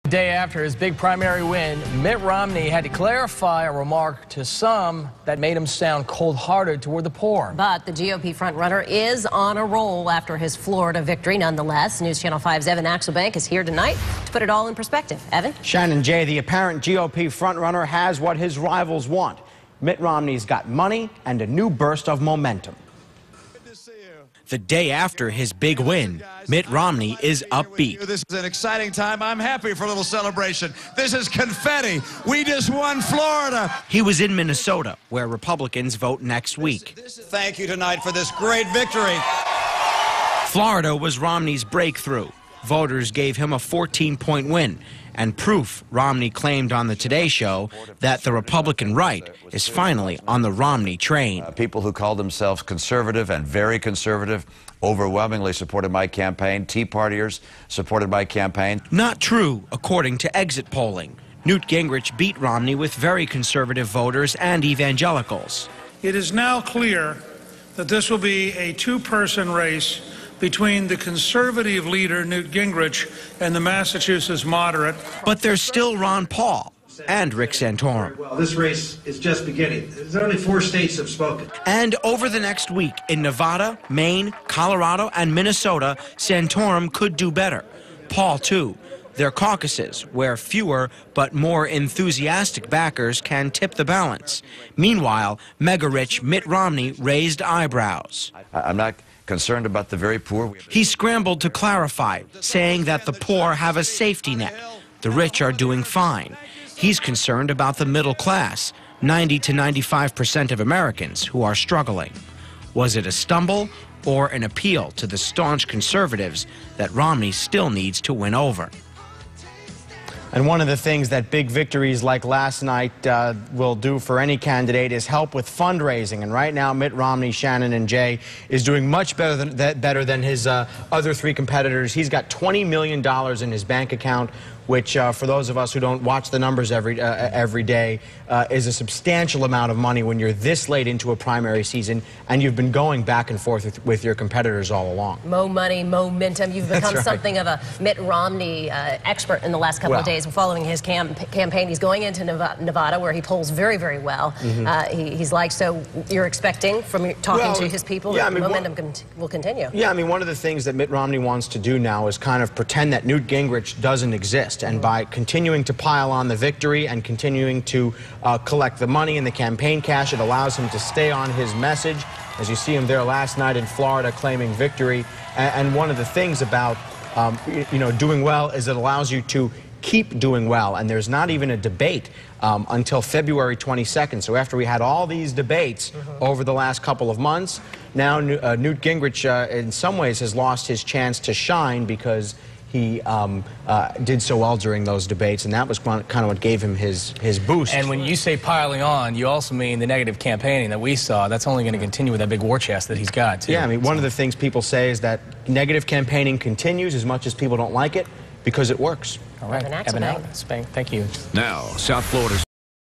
The day after his big primary win, Mitt Romney had to clarify a remark to some that made him sound cold-hearted toward the poor. But the GOP frontrunner is on a roll after his Florida victory nonetheless. News Channel 5's Evan Axelbank is here tonight to put it all in perspective. Evan? Shannon Jay, the apparent GOP frontrunner has what his rivals want. Mitt Romney's got money and a new burst of momentum. The day after his big win, Mitt Romney is upbeat. This is an exciting time. I'm happy for a little celebration. This is confetti. We just won Florida. He was in Minnesota, where Republicans vote next week. Thank you tonight for this great victory. Florida was Romney's breakthrough. Voters gave him a 14-point win, and proof, Romney claimed on the Today Show, that the Republican right is finally on the Romney train. People who called themselves conservative and very conservative overwhelmingly supported my campaign. Tea Partiers supported my campaign. Not true, according to exit polling. Newt Gingrich beat Romney with very conservative voters and evangelicals. It is now clear that this will be a two-person race between the conservative leader, Newt Gingrich, and the Massachusetts moderate. But there's still Ron Paul and Rick Santorum. Well, this race is just beginning. There's only 4 states have spoken. And over the next week in Nevada, Maine, Colorado, and Minnesota, Santorum could do better. Paul, too. Their caucuses, where fewer but more enthusiastic backers can tip the balance. Meanwhile, mega-rich Mitt Romney raised eyebrows. I'm not concerned about the very poor. He scrambled to clarify, saying that the poor have a safety net. The rich are doing fine. He's concerned about the middle class, 90 to 95% of Americans who are struggling. Was it a stumble or an appeal to the staunch conservatives that Romney still needs to win over? And one of the things that big victories like last night will do for any candidate is help with fundraising. And right now, Mitt Romney, Shannon, and Jay is doing much better than his other 3 competitors. He's got $20 million in his bank account, which, for those of us who don't watch the numbers every day, is a substantial amount of money when you're this late into a primary season and you've been going back and forth with your competitors all along. Mo money, momentum. You've become right. something of a Mitt Romney expert in the last couple of days. We're following his campaign. He's going into Nevada, where he polls very, very well. He's like, so you're expecting from talking to his people that momentum will continue? Yeah, I mean, one of the things that Mitt Romney wants to do now is kind of pretend that Newt Gingrich doesn't exist. And by continuing to pile on the victory and continuing to collect the money and the campaign cash, it allows him to stay on his message. As you see him there last night in Florida claiming victory. And one of the things about doing well is it allows you to keep doing well. And there's not even a debate until February 22nd. So after we had all these debates over the last couple of months, now Newt Gingrich in some ways has lost his chance to shine because he did so well during those debates, and that was kind of what gave him his boost. And when you say piling on, you also mean the negative campaigning that we saw. That's only going to continue with that big war chest that he's got, too. Yeah, I mean, one of the things people say is that negative campaigning continues as much as people don't like it because it works. All right, Evan Axelbank, thank you. Now, South Florida's